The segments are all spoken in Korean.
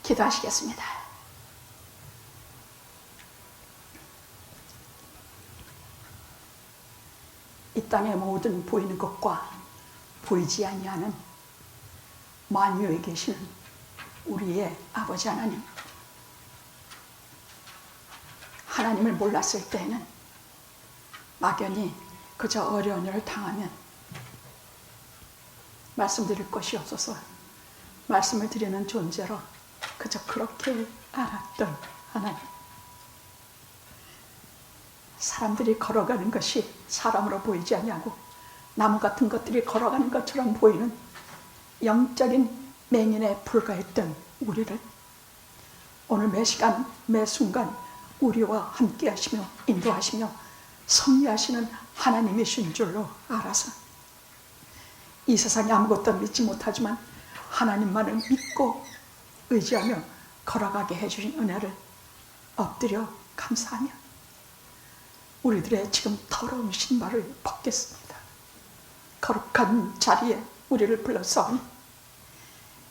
기도하시겠습니다. 이 땅의 모든 보이는 것과 보이지 아니하는 만유에 계시는 우리의 아버지 하나님, 하나님을 몰랐을 때에는 막연히 그저 어려운 일을 당하면 말씀드릴 것이 없어서 말씀을 드리는 존재로 그저 그렇게 알았던 하나님, 사람들이 걸어가는 것이 사람으로 보이지 아니하고 나무 같은 것들이 걸어가는 것처럼 보이는 영적인 맹인에 불과했던 우리를 오늘 매 시간 매 순간 우리와 함께 하시며 인도하시며 섭리하시는 하나님이신 줄로 알아서 이 세상에 아무것도 믿지 못하지만 하나님만을 믿고 의지하며 걸어가게 해주신 은혜를 엎드려 감사하며 우리들의 지금 더러운 신발을 벗겠습니다. 거룩한 자리에 우리를 불러서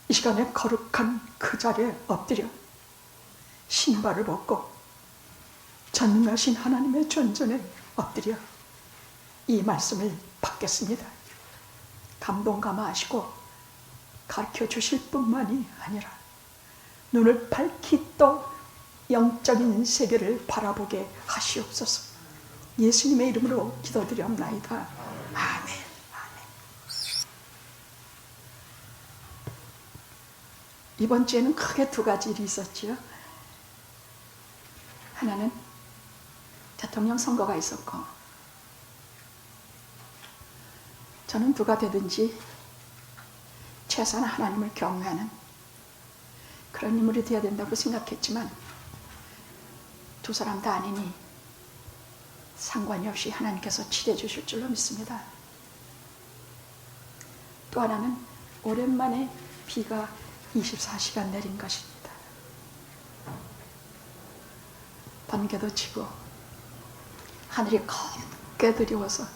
이 시간에 거룩한 그 자리에 엎드려 신발을 벗고 전능하신 하나님의 존전에 엎드려 이 말씀을 받겠습니다. 감동 감화하시고 가르쳐 주실 뿐만이 아니라 눈을 밝히 떠 영적인 세계를 바라보게 하시옵소서. 예수님의 이름으로 기도드리옵나이다. 아멘. 이번 주에는 크게 두 가지 일이 있었지요. 하나는 대통령 선거가 있었고, 저는 누가 되든지 최소한 하나님을 경외하는 그런 인물이 되어야 된다고 생각했지만 두 사람 다 아니니 상관이 없이 하나님께서 치료해 주실 줄로 믿습니다. 또 하나는 오랜만에 비가 24시간 내린 것입니다. 번개도 치고 하늘이 검게 드리워서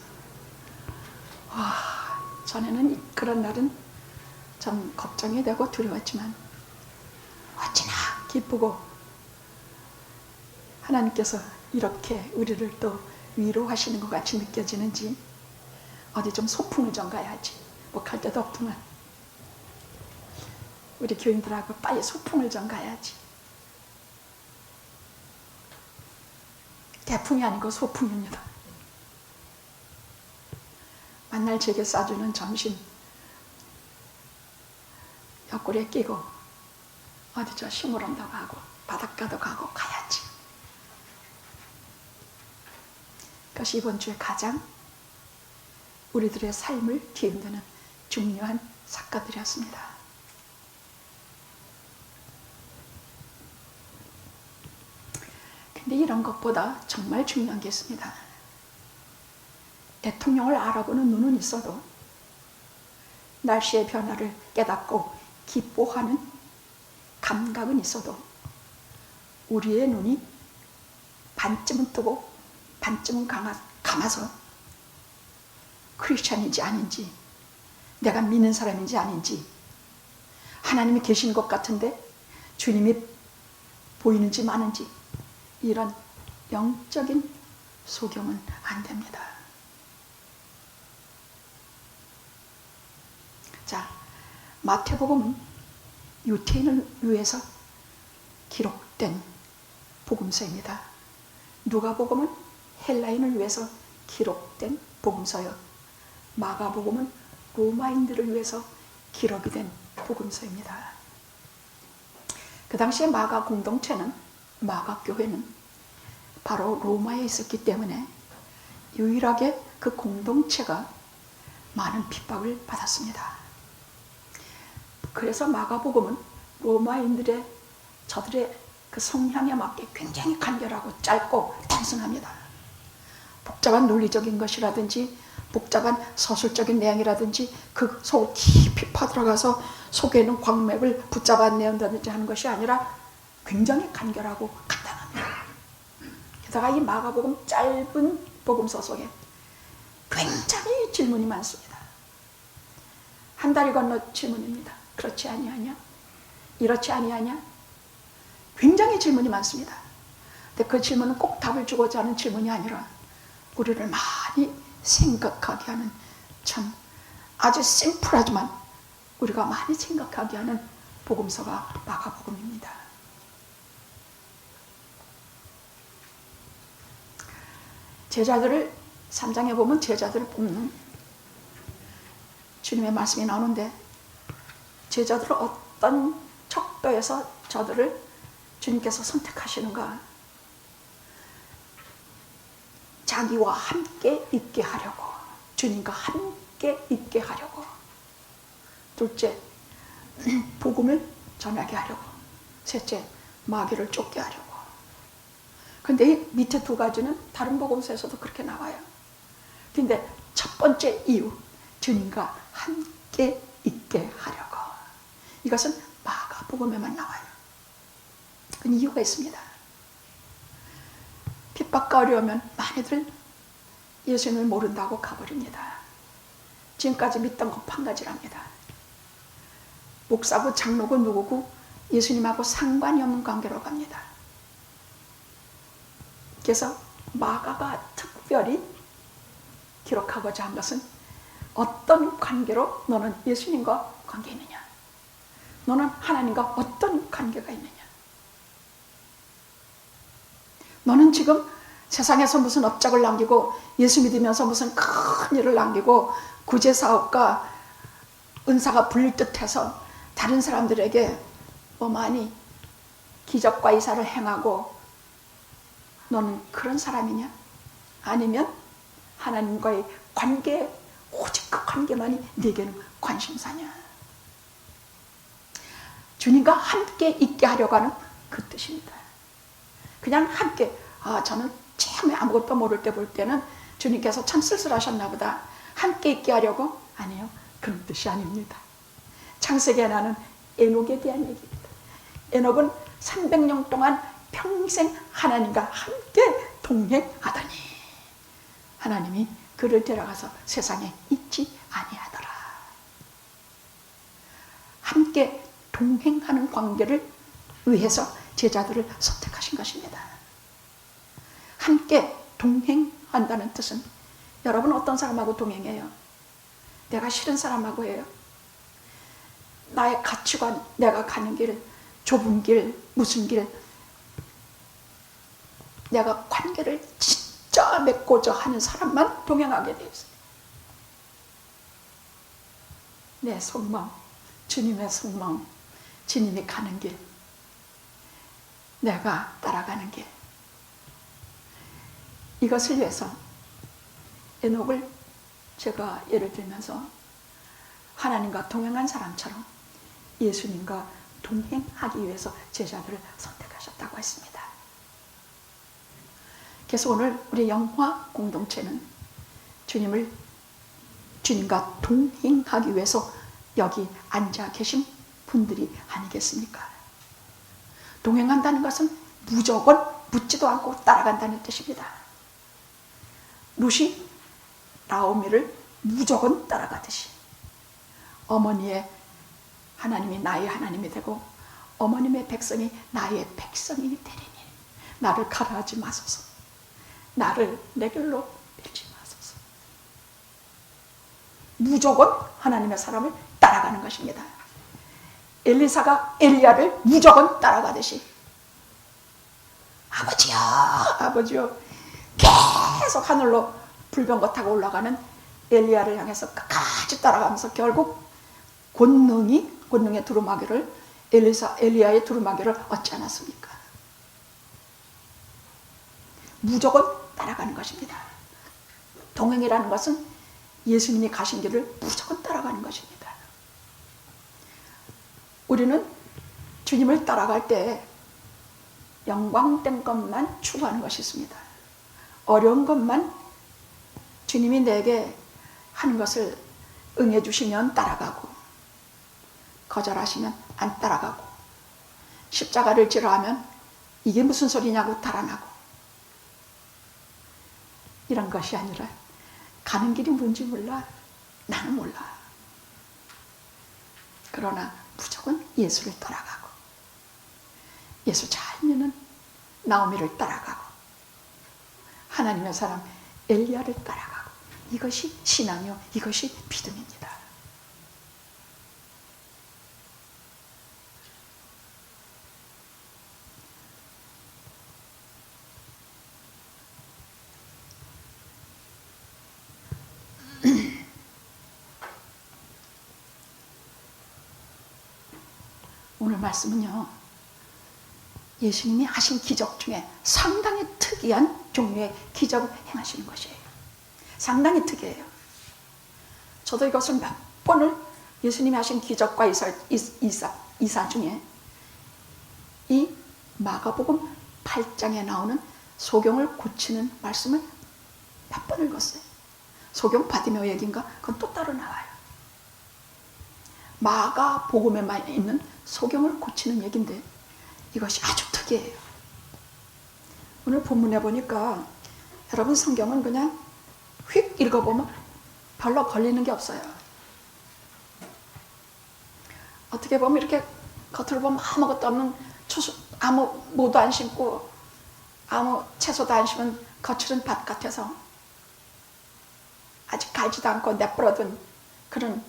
전에는 그런 날은 좀 걱정이 되고 두려웠지만 어찌나 기쁘고 하나님께서 이렇게 우리를 또 위로하시는 것 같이 느껴지는지 어디 좀 소풍을 좀 가야지. 뭐 갈 데도 없구만. 우리 교인들하고 빨리 소풍을 좀 가야지. 태풍이 아니고 소풍입니다. 만날 제게 싸주는 점심 옆구리에 끼고 어디 저 시무런도 가고 바닷가도 가고 가야지. 그것이 이번 주에 가장 우리들의 삶을 뒤흔드는 중요한 사건들이었습니다. 근데 이런 것보다 정말 중요한 게 있습니다. 대통령을 알아보는 눈은 있어도 날씨의 변화를 깨닫고 기뻐하는 감각은 있어도 우리의 눈이 반쯤은 뜨고 반쯤은 감아서 크리스찬인지 아닌지, 내가 믿는 사람인지 아닌지, 하나님이 계신 것 같은데 주님이 보이는지 마는지, 이런 영적인 소경은 안 됩니다. 자, 마태복음은 유태인을 위해서 기록된 복음서입니다. 누가복음은 헬라인을 위해서 기록된 복음서요. 마가복음은 로마인들을 위해서 기록이 된 복음서입니다. 그 당시에 마가 공동체는, 마가 교회는 바로 로마에 있었기 때문에 유일하게 그 공동체가 많은 핍박을 받았습니다. 그래서 마가복음은 로마인들의 저들의 그 성향에 맞게 굉장히 간결하고 짧고 단순합니다. 복잡한 논리적인 것이라든지 복잡한 서술적인 내용이라든지 그 속 깊이 파들어가서 속에 있는 광맥을 붙잡아내온다든지 하는 것이 아니라 굉장히 간결하고 간단합니다. 게다가 이 마가복음 짧은 복음서 속에 굉장히 질문이 많습니다. 한 다리 건너 질문입니다. 그렇지 아니하냐? 이렇지 아니하냐? 굉장히 질문이 많습니다. 근데 그 질문은 꼭 답을 주고자 하는 질문이 아니라 우리를 많이 생각하게 하는, 참 아주 심플하지만 우리가 많이 생각하게 하는 복음서가 마가복음입니다. 제자들을 3장에 보면 제자들을 뽑는 주님의 말씀이 나오는데, 제자들을 어떤 척도에서 저들을 주님께서 선택하시는가? 자기와 함께 있게 하려고, 주님과 함께 있게 하려고. 둘째, 복음을 전하게 하려고. 셋째, 마귀를 쫓게 하려고. 근데 이 밑에 두 가지는 다른 복음서에서도 그렇게 나와요. 근데 첫 번째 이유, 주님과 함께 있게 하려고. 이것은 마가복음에만 나와요. 그 이유가 있습니다. 핍박과 어려우면 많이들 예수님을 모른다고 가버립니다. 지금까지 믿던 것 한 가지랍니다. 목사고 장로고 누구고 예수님하고 상관이 없는 관계로 갑니다. 그래서 마가가 특별히 기록하고자 한 것은, 어떤 관계로 너는 예수님과 관계 있느냐? 너는 하나님과 어떤 관계가 있느냐? 너는 지금 세상에서 무슨 업적을 남기고 예수 믿으면서 무슨 큰 일을 남기고 구제사업과 은사가 불릴 듯해서 다른 사람들에게 뭐 많이 기적과 이사를 행하고, 너는 그런 사람이냐? 아니면 하나님과의 관계, 오직 그 관계만이 네게는 관심사냐? 주님과 함께 있게 하려고 하는 그 뜻입니다. 그냥 함께, 저는 처음에 아무것도 모를 때 볼 때는 주님께서 참 쓸쓸하셨나 보다, 함께 있게 하려고. 아니에요. 그런 뜻이 아닙니다. 창세기에 나는 에녹에 대한 얘기입니다. 에녹은 300년 동안 평생 하나님과 함께 동행하더니 하나님이 그를 데려가서 세상에 있지 아니하더라. 함께 동행하는 관계를 위해서 제자들을 선택하신 것입니다. 함께 동행한다는 뜻은, 여러분 어떤 사람하고 동행해요? 내가 싫은 사람하고 해요? 나의 가치관, 내가 가는 길, 좁은 길, 무슨 길, 내가 관계를 진짜 맺고자 하는 사람만 동행하게 되어 있어요. 내 속마음, 주님의 속마음, 주님이 가는 길, 내가 따라가는 길, 이것을 위해서 에녹을 제가 예를 들면서 하나님과 동행한 사람처럼 예수님과 동행하기 위해서 제자들을 선택하셨다고 했습니다. 그래서 오늘 우리 영화 공동체는 주님과 동행하기 위해서 여기 앉아 계신 분들이 아니겠습니까? 동행한다는 것은 무조건 묻지도 않고 따라간다는 뜻입니다. 룻이 나오미를 무조건 따라가듯이, 어머니의 하나님이 나의 하나님이 되고 어머님의 백성이 나의 백성이 되리니 나를 가라하지 마소서, 나를 내 길로 밀지 마소서. 무조건 하나님의 사람을 따라가는 것입니다. 엘리사가 엘리야를 무조건 따라가듯이, 아버지요, 아버지요, 계속 하늘로 불병거 타고 올라가는 엘리야를 향해서 끝까지 따라가면서 결국 권능의 두루마기를, 엘리야의 두루마기를 얻지 않았습니까? 무조건 따라가는 것입니다. 동행이라는 것은 예수님이 가신 길을 무조건 따라가는 것입니다. 우리는 주님을 따라갈 때 영광된 것만 추구하는 것이 있습니다. 어려운 것만 주님이 내게 하는 것을 응해 주시면 따라가고, 거절하시면 안 따라가고, 십자가를 지러 하면 이게 무슨 소리냐고 달아나고, 이런 것이 아니라 가는 길이 뭔지 몰라, 나는 몰라. 그러나 무조건 예수를 따라가고 예수 잘 믿는 나오미를 따라가고 하나님의 사람 엘리야를 따라가고, 이것이 신앙이요, 이것이 믿음입니다. 오늘 말씀은요, 예수님이 하신 기적 중에 상당히 특이한 종류의 기적을 행하시는 것이에요. 상당히 특이해요. 저도 이것을 몇 번을 예수님이 하신 기적과 이사 중에 이 마가복음 8장에 나오는 소경을 고치는 말씀을 몇 번 읽었어요. 소경 바디메오 얘기인가? 그건 또 따로 나와요. 마가복음에만 있는 소경을 고치는 얘기인데 이것이 아주 특이해요. 오늘 본문에 보니까 여러분 성경은 그냥 휙 읽어보면 별로 걸리는 게 없어요. 어떻게 보면 이렇게 겉으로 보면 아무것도 없는 아무 모도 안 심고 아무 채소도 안 심은 거칠은 밭 같아서 아직 갈지도 않고 내버려둔 그런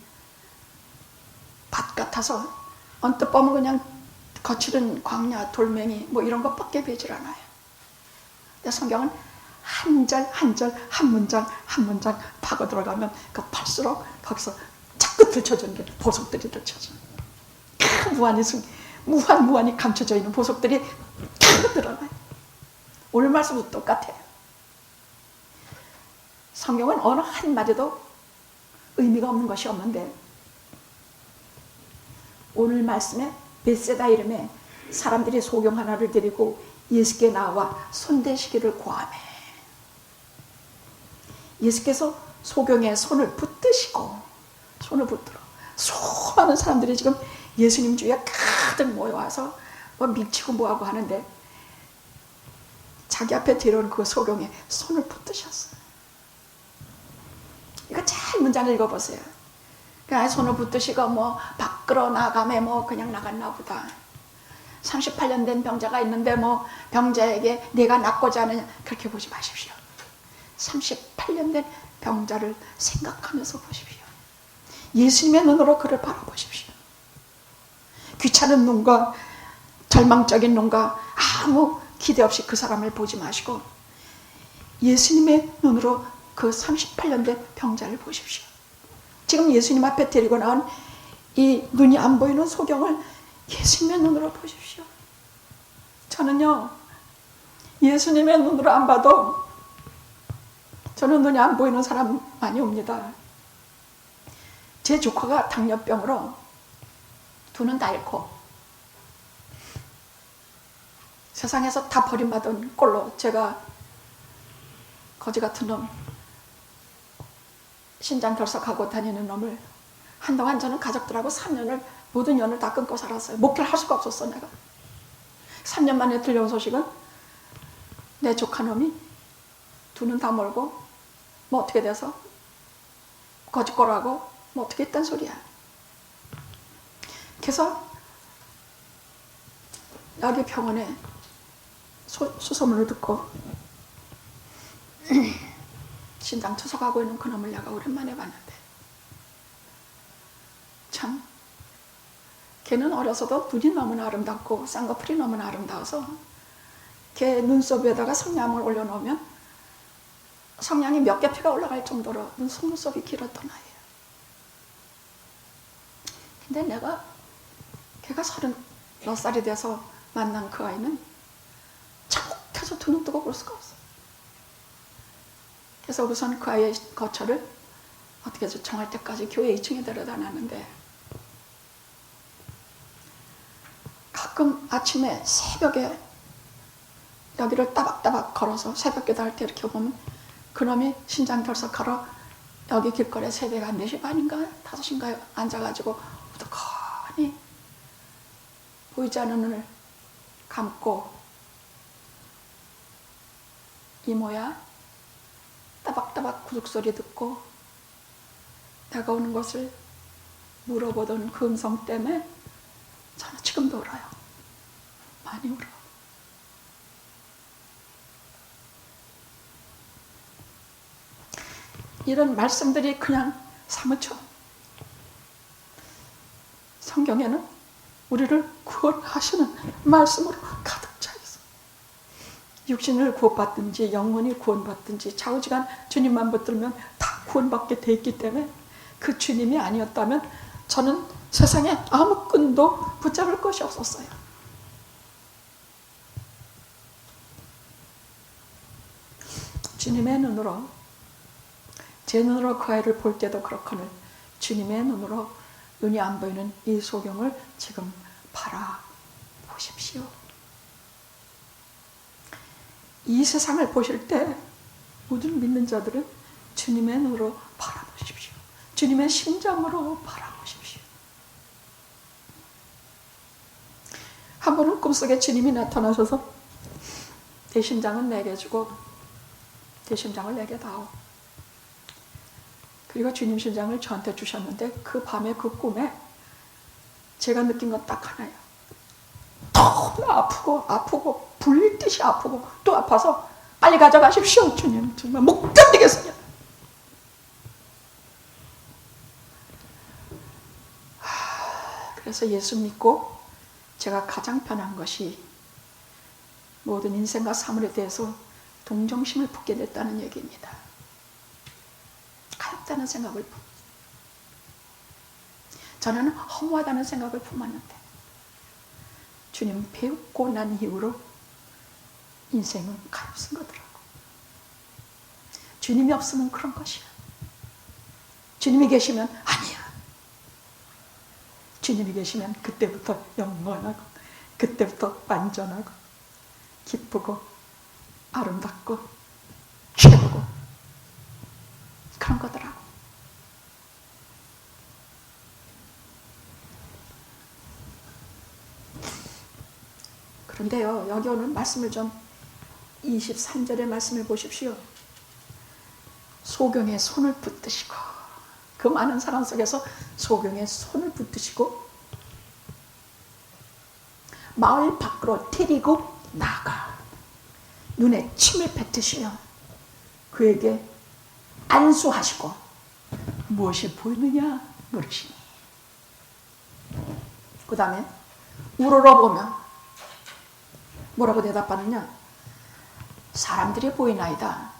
밭 같아서 언뜻 보면 그냥 거칠은 광야, 돌멩이 뭐 이런 것밖에 보이질 않아요. 근데 성경은 한 절 한 절, 한 문장 한 문장 파고 들어가면 그 팔수록 거기서 자꾸 들춰주는 게 보석들이 들춰져. 무한히 감춰져 있는 보석들이 자꾸 들어가요. 오늘 말씀도 똑같아요. 성경은 어느 한 마디도 의미가 없는 것이 없는데 오늘 말씀에 벳세다 이름에 사람들이 소경 하나를 데리고 예수께 나와 손대시기를 구하매 예수께서 소경에 손을 붙드시고 손을 붙들어 수많은 사람들이 지금 예수님 주위에 가득 모여와서 뭐 밀치고 뭐하고 하는데 자기 앞에 데려온 그 소경에 손을 붙드셨어요. 이거 잘 문장을 읽어보세요. 그냥 손을 붙드시고 뭐 밖으로 나가매 뭐 그냥 나갔나 보다. 38년 된 병자가 있는데 뭐 병자에게 내가 낫고자 하느냐 그렇게 보지 마십시오. 38년 된 병자를 생각하면서 보십시오. 예수님의 눈으로 그를 바라보십시오. 귀찮은 눈과 절망적인 눈과 아무 기대 없이 그 사람을 보지 마시고 예수님의 눈으로 그 38년 된 병자를 보십시오. 지금 예수님 앞에 데리고 나온 이 눈이 안 보이는 소경을 예수님의 눈으로 보십시오. 저는요 예수님의 눈으로 안 봐도 저는 눈이 안 보이는 사람 많이 옵니다. 제 조카가 당뇨병으로 두 눈 다 잃고 세상에서 다 버림받은 꼴로 제가 거지 같은 놈 신장 결석하고 다니는 놈을 한동안 저는 가족들하고 3년을 모든 연을 다 끊고 살았어요. 목회를 할 수가 없었어 내가. 3년 만에 들려온 소식은 내 조카 놈이 두 눈 다 멀고 뭐 어떻게 돼서 거짓골하고 뭐 어떻게 했단 소리야. 그래서 여기 병원에 수소문을 듣고 신장 투석하고 있는 그놈을 내가 오랜만에 봤는데 참 걔는 어려서도 눈이 너무나 아름답고 쌍꺼풀이 너무나 아름다워서 걔 눈썹에다가 성냥을 올려놓으면 성냥이 몇 개 피가 올라갈 정도로 속눈썹이 길었던 아이예요. 근데 내가 걔가 30몇 살이 돼서 만난 그 아이는 자욱해서 두 눈 뜨고 볼 수가 없어. 그래서 우선 그 아이의 거처를 어떻게 해서 정할 때까지 교회 2층에 데려다 놨는데 가끔 아침에 새벽에 여기를 따박따박 걸어서 새벽기도 할 때 이렇게 보면 그놈이 신장 결석하러 여기 길거리에 새벽 한 4시 반인가 5시인가 앉아가지고 우두커니 보이지 않는 눈을 감고 이모야 따박따박 구둑소리 듣고 내가 오는 것을 물어보던 그 음성 때문에 저는 지금도 울어요. 많이 울어. 이런 말씀들이 그냥 사무쳐. 성경에는 우리를 구원하시는 말씀으로 가득 차 있어. 육신을 구원받든지 영혼이 구원받든지 좌우지간 주님만 붙들면 다 구원받게 돼 있기 때문에 그 주님이 아니었다면 저는 세상에 아무 끈도 붙잡을 것이 없었어요. 주님의 눈으로, 제 눈으로 그 아이를 볼 때도 그렇거늘 주님의 눈으로 눈이 안 보이는 이 소경을 지금 바라보십시오. 이 세상을 보실 때 모든 믿는 자들은 주님의 눈으로 바라보십시오. 주님의 심장으로 바라보십시오. 한 번은 꿈속에 주님이 나타나셔서 내 심장은 내게 주고 내 심장을 내게 다오. 그리고 주님 심장을 저한테 주셨는데 그 밤에 그 꿈에 제가 느낀 건 딱 하나예요. 너무 아프고 불릴 듯이 아프고 또 아파서 빨리 가져가십시오. 주님 정말 못 견디겠습니다. 그래서 예수 믿고 제가 가장 편한 것이 모든 인생과 사물에 대해서 동정심을 품게 됐다는 얘기입니다. 가엽다는 생각을 저는 허무하다는 생각을 품었는데 주님 배우고 난 이후로 인생은 가엾은 거더라고. 주님이 없으면 그런 것이야. 주님이 계시면 아니야. 주님이 계시면 그때부터 영원하고 그때부터 완전하고 기쁘고 아름답고 최고고 그런 거더라고. 그런데요, 여기 오늘 말씀을 좀 23절의 말씀을 보십시오. 소경의 손을 붙드시고 그 많은 사람 속에서 소경의 손을 붙드시고 마을 밖으로 데리고 나가 눈에 침을 뱉으시며 그에게 안수하시고 무엇이 보이느냐 물으시니 그 다음에 우러러보면 뭐라고 대답하느냐? 사람들이 보이나이다.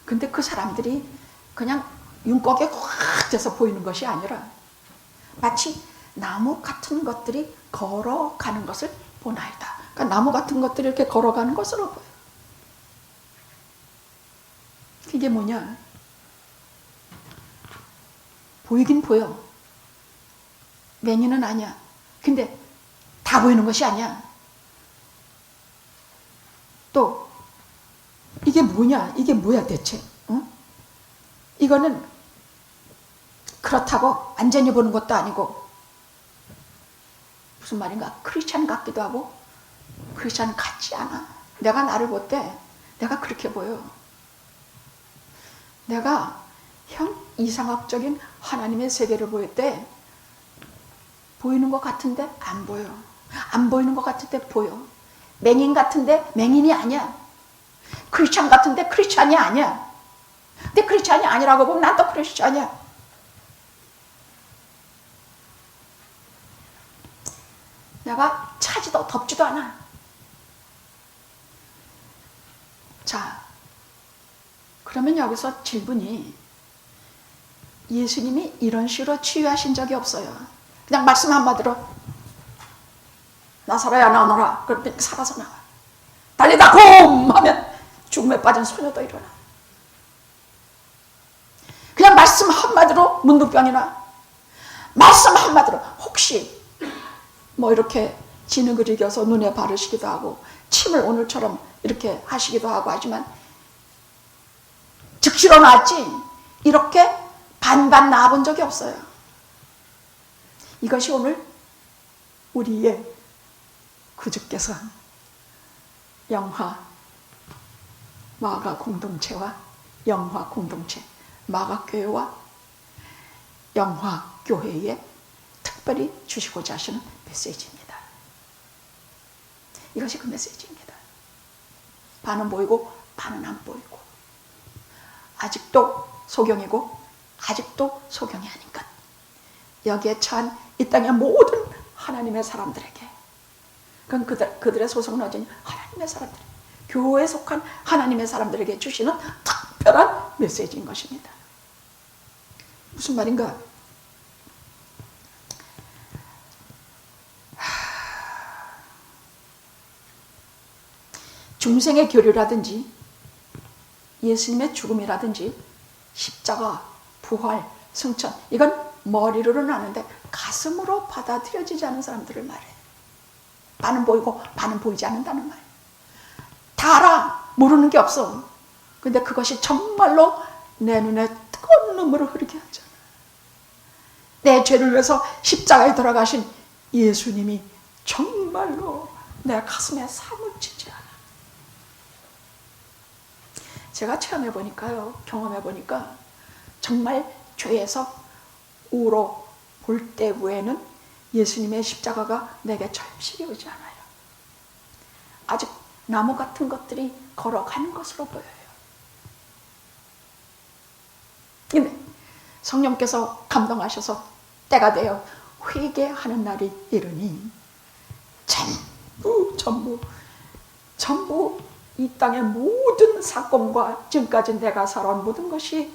근데 그 사람들이 그냥 윤곽에 확 돼서 보이는 것이 아니라 마치 나무 같은 것들이 걸어가는 것을 보나이다. 그러니까 나무 같은 것들이 이렇게 걸어가는 것으로 보여요. 그게 뭐냐? 보이긴 보여. 매니는 아니야. 근데 다 보이는 것이 아니야. 또 이게 뭐냐? 이게 뭐야 대체? 응? 이거는 그렇다고 완전히 보는 것도 아니고 무슨 말인가? 크리스찬 같기도 하고 크리스찬 같지 않아. 내가 나를 볼 때 내가 그렇게 보여. 내가 현 이상학적인 하나님의 세계를 볼 때 보이는 것 같은데 안 보여. 안 보이는 것 같은데 보여. 맹인 같은데 맹인이 아니야. 크리스찬 같은데 크리스찬이 아니야. 근데 크리스찬이 아니라고 보면 난 또 크리스찬이야. 내가 차지도 덥지도 않아. 자, 그러면 여기서 질문이 예수님이 이런 식으로 치유하신 적이 없어요. 그냥 말씀 한마디로 나사로야 나오너라. 그랬더니 살아서 나와. 달리다 곰 하면 죽음에 빠진 소녀도 일어나. 그냥 말씀 한마디로 문둥병이나 말씀 한마디로 혹시 뭐 이렇게 진흙을 이겨서 눈에 바르시기도 하고 침을 오늘처럼 이렇게 하시기도 하고 하지만 즉시로 나았지 이렇게 반반 나아본 적이 없어요. 이것이 오늘 우리의 구주께서 영화 마가 공동체와 영화 공동체 마가교회와 영화교회에 특별히 주시고자 하시는 메시지입니다. 이것이 그 메시지입니다. 반은 보이고 반은 안 보이고, 아직도 소경이고 아직도 소경이 아닌 것, 여기에 처한 이 땅의 모든 하나님의 사람들에게, 그건 그들의 소속은 어쩌니 하나님의 사람들, 교회에 속한 하나님의 사람들에게 주시는 특별한 메시지인 것입니다. 무슨 말인가? 중생의 교류라든지 예수님의 죽음이라든지 십자가, 부활, 승천, 이건 머리로는 아는데 가슴으로 받아들여지지 않은 사람들을 말해. 반은 보이고 반은 보이지 않는다는 말. 다 알아. 모르는 게 없어. 근데 그것이 정말로 내 눈에 뜨거운 눈물을 흐르게 하잖아. 내 죄를 위해서 십자가에 돌아가신 예수님이 정말로 내 가슴에 사무치지 않아. 제가 체험해보니까요, 경험해보니까 정말 죄에서 우로 볼 때 외에는 예수님의 십자가가 내게 절실히 오지 않아요. 아직 나무 같은 것들이 걸어가는 것으로 보여요. 근데 성령께서 감동하셔서 때가 되어 회개하는 날이 이르니 전부 이 땅의 모든 사건과 지금까지 내가 살아온 모든 것이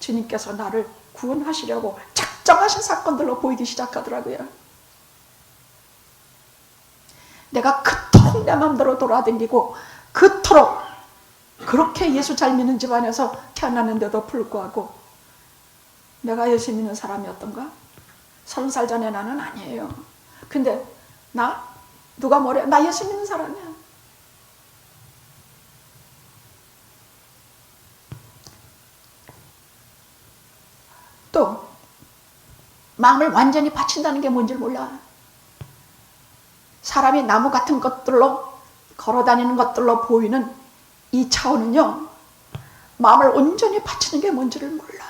주님께서 나를 구원하시려고 작정하신 사건들로 보이기 시작하더라고요. 내가 그토록 내 마음대로 돌아다니고 그토록 그렇게 예수 잘 믿는 집안에서 태어났는데도 불구하고 내가 예수 믿는 사람이었던가? 30살 전에 나는 아니에요. 근데 누가 뭐래? 나 예수 믿는 사람이야. 또 마음을 완전히 바친다는 게 뭔지 몰라. 사람이 나무 같은 것들로 걸어다니는 것들로 보이는 이 차원은요, 마음을 온전히 바치는 게 뭔지를 몰라.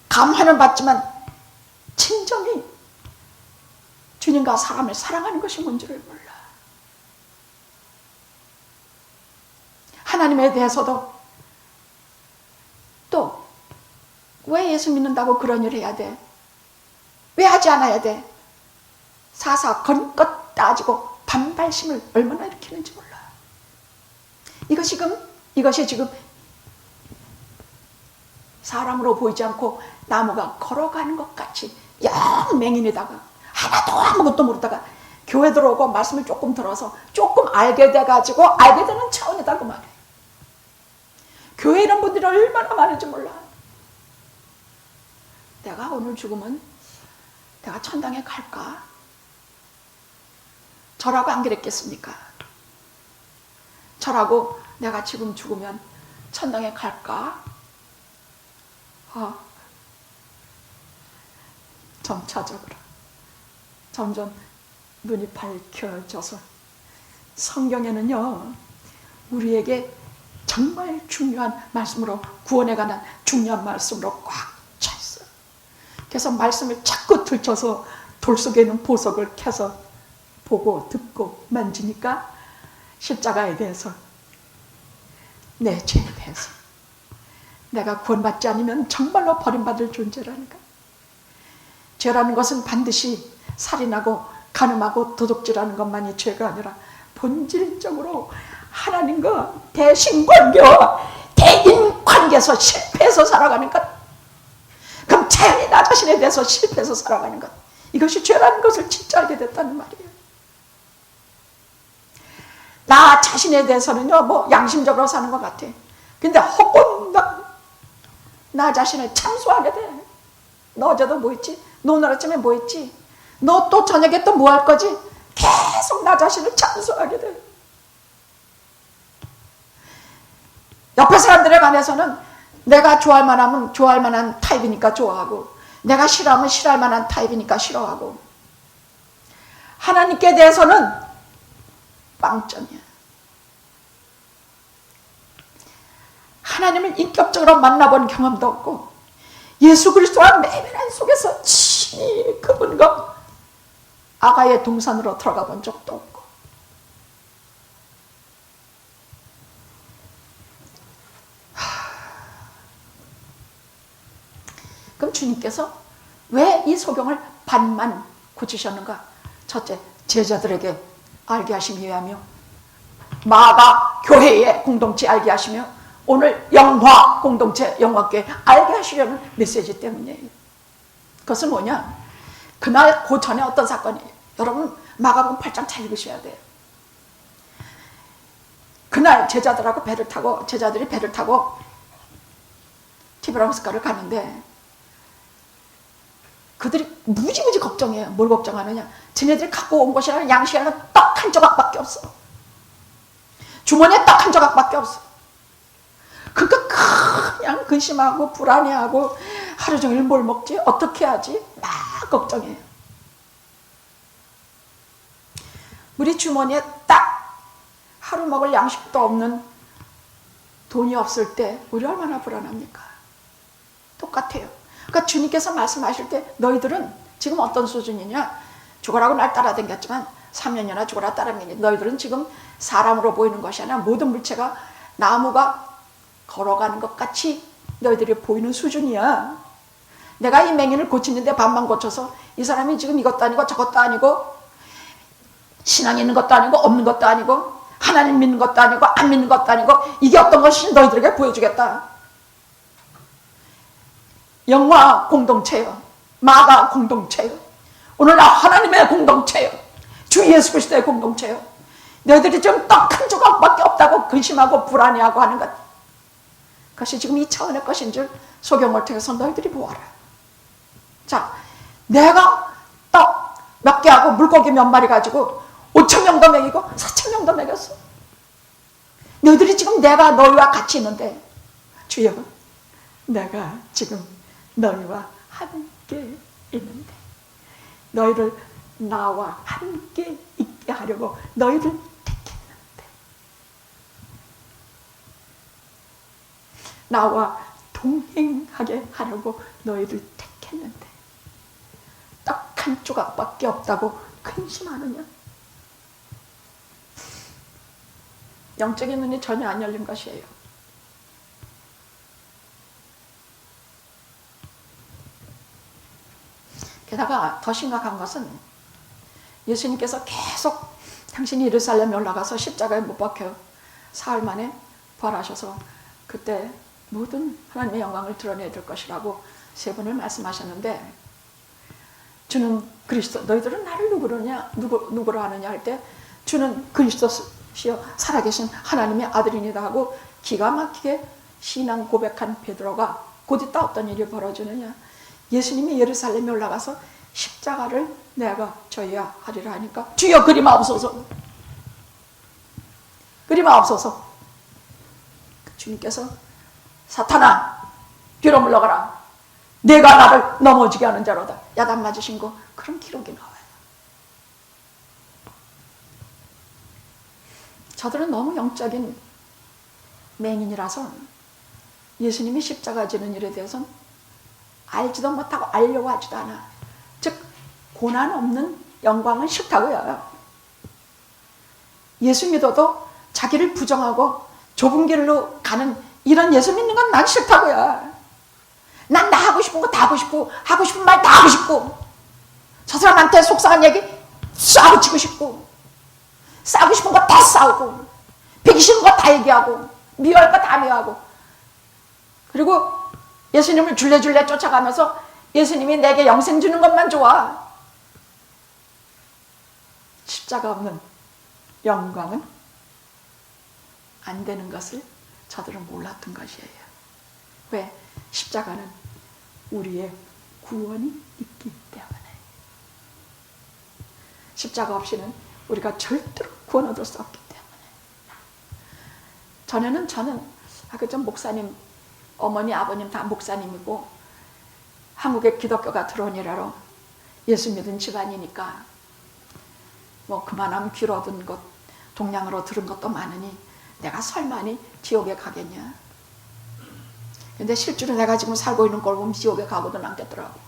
감화는 받지만 진정이 주님과 사람을 사랑하는 것이 뭔지를 몰라. 하나님에 대해서도 또 왜 예수 믿는다고 그런 일을 해야 돼? 왜 하지 않아야 돼? 사사건것 따지고 반발심을 얼마나 일으키는지 몰라. 이것이 지금 사람으로 보이지 않고 나무가 걸어가는 것 같이 영 맹인에다가 하나도 아무것도 모르다가 교회 들어오고 말씀을 조금 들어서 조금 알게 돼가지고 알게 되는 차원이다 그 말이에요. 교회에 이런 분들이 얼마나 많은지 몰라. 내가 오늘 죽으면 내가 천당에 갈까? 저라고 안 그랬겠습니까? 저라고 내가 지금 죽으면 천당에 갈까? 점차적으로 점점 눈이 밝혀져서 성경에는요, 우리에게 정말 중요한 말씀으로, 구원에 관한 중요한 말씀으로 꽉 차 있어요. 그래서 말씀을 자꾸 들춰서 돌 속에 있는 보석을 캐서 보고 듣고 만지니까 십자가에 대해서, 내 죄에 대해서, 내가 구원받지 않으면 정말로 버림받을 존재라는 것. 죄라는 것은 반드시 살인하고 간음하고 도둑질하는 것만이 죄가 아니라 본질적으로 하나님과 대신관계와 대인관계에서 실패해서 살아가는 것, 그럼 자연히 나 자신에 대해서 실패해서 살아가는 것, 이것이 죄라는 것을 진짜 알게 됐다는 말이에요. 나 자신에 대해서는요, 뭐 양심적으로 사는 것 같아. 근데 혹은 나 자신을 참소하게 돼. 너 어제도 뭐 했지? 너 오늘 아침에 뭐 했지? 너 또 저녁에 또 뭐 할 거지? 계속 나 자신을 참소하게 돼. 옆에 사람들에 관해서는 내가 좋아할 만하면 좋아할 만한 타입이니까 좋아하고, 내가 싫어하면 싫어할 만한 타입이니까 싫어하고, 하나님께 대해서는 빵점이야. 하나님을 인격적으로 만나본 경험도 없고, 예수 그리스도와 내면한 속에서 친히 그분과 아가의 동산으로 들어가 본 적도 없고, 주님께서 왜 이 소경을 반만 고치셨는가? 첫째, 제자들에게 알게 하시기 위하며, 마가 교회의 공동체 알게 하시며, 오늘 영화 공동체, 영화교회 알게 하시려는 메시지 때문이에요. 그것은 뭐냐? 그날 그 전에 어떤 사건이에요. 여러분 마가복음 8장 잘 읽으셔야 돼요. 그날 제자들이 배를 타고 티베리아스가를 가는데, 그들이 무지무지 걱정해요. 뭘 걱정하느냐? 쟤네들이 갖고 온 것이라는 양식이라는 떡 한 조각밖에 없어. 주머니에 떡 한 조각밖에 없어. 그러니까 그냥 근심하고 불안해하고 하루 종일 뭘 먹지? 어떻게 하지? 막 걱정해요. 우리 주머니에 딱 하루 먹을 양식도 없는 돈이 없을 때 우리 얼마나 불안합니까? 똑같아요. 그러니까 주님께서 말씀하실 때 너희들은 지금 어떤 수준이냐? 죽어라고 날 따라다녔지만 3년이나 죽어라 따라다녔니? 너희들은 지금 사람으로 보이는 것이 아니라 모든 물체가 나무가 걸어가는 것 같이 너희들이 보이는 수준이야. 내가 이 맹인을 고치는데 반만 고쳐서 이 사람이 지금 이것도 아니고 저것도 아니고 신앙이 있는 것도 아니고 없는 것도 아니고 하나님 믿는 것도 아니고 안 믿는 것도 아니고 이게 어떤 것인지 너희들에게 보여주겠다. 영화 공동체요. 마가 공동체요. 오늘날 하나님의 공동체요. 주 예수 그리스도의 공동체요. 너희들이 지금 딱 한 조각밖에 없다고 근심하고 불안해하고 하는 것, 그것이 지금 이 차원의 것인 줄 소경을 통해서 너희들이 보아라. 자, 내가 떡 몇 개 하고 물고기 몇 마리 가지고 5,000명도 먹이고 4,000명도 먹였어. 너희들이 지금 내가 너희와 같이 있는데, 주여 내가 지금 너희와 함께 있는데 너희를 나와 함께 있게 하려고 너희를 택했는데, 나와 동행하게 하려고 너희를 택했는데 딱 한 조각밖에 없다고 근심하느냐? 영적인 눈이 전혀 안 열린 것이에요. 게다가 더 심각한 것은 예수님께서 계속 당신이 예루살렘에 올라가서 십자가에 못 박혀 사흘 만에 부활하셔서 그때 모든 하나님의 영광을 드러내야 될 것이라고 3번을 말씀하셨는데, 주는 그리스도, 너희들은 나를 누구로 하느냐 할 때 주는 그리스도시여 살아계신 하나님의 아들이니다 하고 기가 막히게 신앙 고백한 베드로가 곧 있다 어떤 일이 벌어지느냐? 예수님이 예루살렘에 올라가서 십자가를 내가 져야 하리라 하니까 주여 그리마옵소서, 그리마옵소서. 주님께서 사탄아 뒤로 물러가라, 내가 나를 넘어지게 하는 자로다 야단 맞으신 거, 그런 기록이 나와요. 저들은 너무 영적인 맹인이라서 예수님이 십자가 지는 일에 대해서는 알지도 못하고 알려고 하지도 않아. 즉 고난 없는 영광은 싫다고요. 예수 믿어도 자기를 부정하고 좁은 길로 가는 이런 예수 믿는 건 난 싫다고요. 난 나 하고 싶은 거 다 하고 싶고 하고 싶은 말 다 하고 싶고 저 사람한테 속상한 얘기 싸고 치고 싶고 싸우고 싶은 거 다 싸우고 배기 싫은 거 다 얘기하고 미워할 거 다 미워하고, 그리고 예수님을 줄레줄레 쫓아가면서 예수님이 내게 영생 주는 것만 좋아. 십자가 없는 영광은 안 되는 것을 저들은 몰랐던 것이에요. 왜? 십자가는 우리의 구원이 있기 때문에. 십자가 없이는 우리가 절대로 구원 얻을 수 없기 때문에. 전에는 저는 좀 목사님, 어머니 아버님 다 목사님이고 한국에 기독교가 들어오니라로 예수 믿은 집안이니까 뭐 그만하면 귀로 얻은 것, 동양으로 들은 것도 많으니 내가 설마니 지옥에 가겠냐. 근데 실제로 내가 지금 살고 있는 걸 보면 지옥에 가고도 남겠더라고.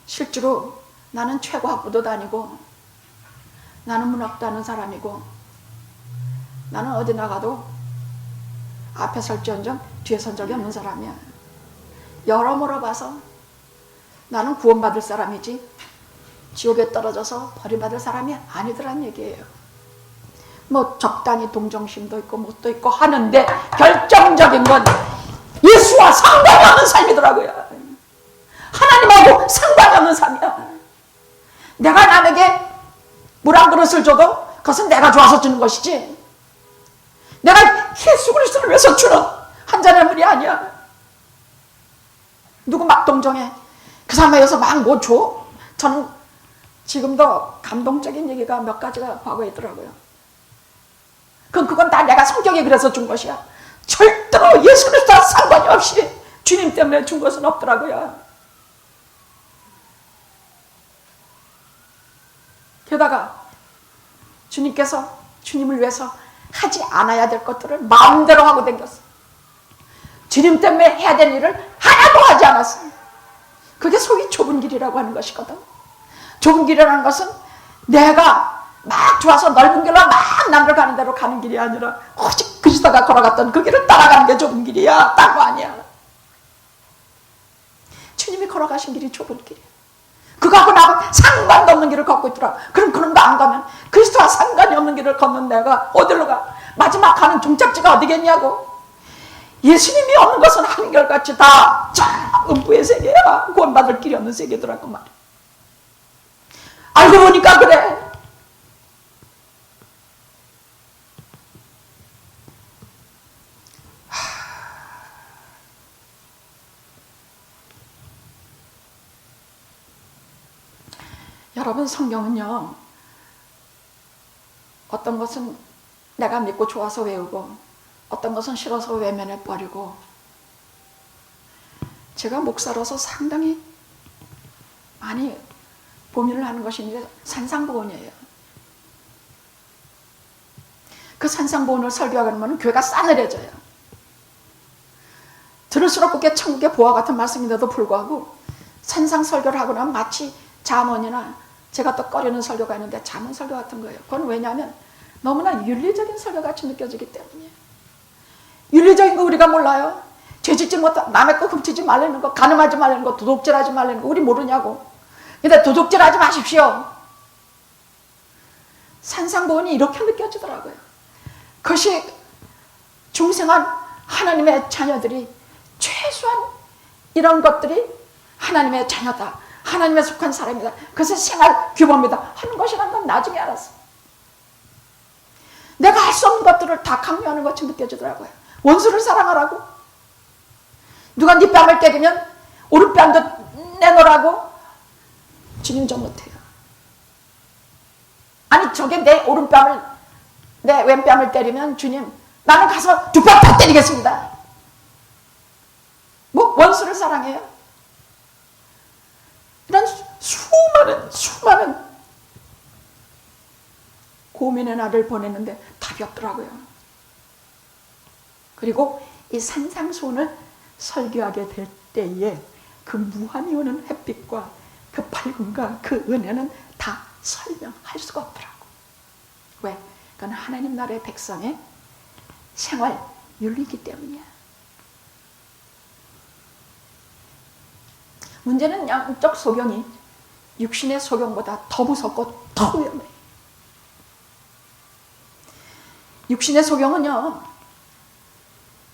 실제로 나는 최고 학부도 다니고 나는 문학도 하는 사람이고 나는 어디 나가도 앞에 설지언정 뒤에 선 적이 없는 사람이야. 여러모로 봐서 나는 구원받을 사람이지 지옥에 떨어져서 버림받을 사람이 아니더란 얘기예요. 뭐 적당히 동정심도 있고 뭣도 있고 하는데 결정적인 건 예수와 상관이 없는 삶이더라고요. 하나님하고 상관이 없는 삶이야. 내가 남에게 물 한 그릇을 줘도 그것은 내가 좋아서 주는 것이지 내가 예수 그리스도를 위해서 주는 한 잔의 물이 아니야. 누구 막 동정해. 그 사람에 의해서 막 뭐 줘? 저는 지금도 감동적인 얘기가 몇 가지가 과거에 있더라고요. 그건 다 내가 성격이 그래서 준 것이야. 절대로 예수 그리스도와 상관이 없이 주님 때문에 준 것은 없더라고요. 게다가 주님께서 주님을 위해서 하지 않아야 될 것들을 마음대로 하고 댕겼어. 주님 때문에 해야 될 일을 하나도 하지 않았어. 그게 소위 좁은 길이라고 하는 것이거든. 좁은 길이라는 것은 내가 막 좋아서 넓은 길로 막 남들 가는 대로 가는 길이 아니라 오직 그리스도가 걸어갔던 그 길을 따라가는 게 좁은 길이야. 딴 거 아니야. 주님이 걸어가신 길이 좁은 길이야. 그거하고 나하고 상관도 없는 길을 걷고 있더라. 그럼 그런 거 안 가면 그리스도와 상관이 없는 길을 걷는 내가 어디로 가? 마지막 가는 종착지가 어디겠냐고. 예수님이 없는 것은 한결같이 다 음부의 세계야. 구원받을 길이 없는 세계더라고 말이야. 알고 보니까 그래. 여러분, 성경은요, 어떤 것은 내가 믿고 좋아서 외우고 어떤 것은 싫어서 외면해 버리고, 제가 목사로서 상당히 많이 고민을 하는 것이 이제 산상보훈이에요. 그 산상보훈을 설교하게 되면 교회가 싸늘해져요. 들을수록 그게 천국의 보화 같은 말씀인데도 불구하고 산상 설교를 하고 나면 마치 잠언이나 제가 또 꺼리는 설교가 있는데 잠언 설교 같은 거예요. 그건 왜냐하면 너무나 윤리적인 설교같이 느껴지기 때문이에요. 윤리적인 거 우리가 몰라요. 죄짓지 못하, 남의 거 훔치지 말라는 거, 간음하지 말라는 거, 도둑질하지 말라는 거 우리 모르냐고. 근데 도둑질하지 마십시오. 산상보훈이 이렇게 느껴지더라고요. 그것이 중생한 하나님의 자녀들이 최소한 이런 것들이 하나님의 자녀다, 하나님에 속한 사람이다, 그것은 생활 규범이다 하는 것이라는 건 나중에 알았어. 내가 할 수 없는 것들을 다 강요하는 것처럼 느껴지더라고요. 원수를 사랑하라고? 누가 네 뺨을 때리면 오른뺨도 내놓으라고? 주님 좀 못해요. 아니 저게 내 오른뺨을, 내 왼뺨을 때리면 주님 나는 가서 두 뺨 다 때리겠습니다. 뭐 원수를 사랑해요? 이런 수많은 고민의 날을 보냈는데 답이 없더라고요. 그리고 이 산상수훈을 설교하게 될 때에 그 무한히 오는 햇빛과 그 밝음과 그 은혜는 다 설명할 수가 없더라고. 왜? 그건 하나님 나라의 백성의 생활 윤리이기 때문이야. 문제는 양적 소경이 육신의 소경보다 더 무섭고 더 위험해. 육신의 소경은요,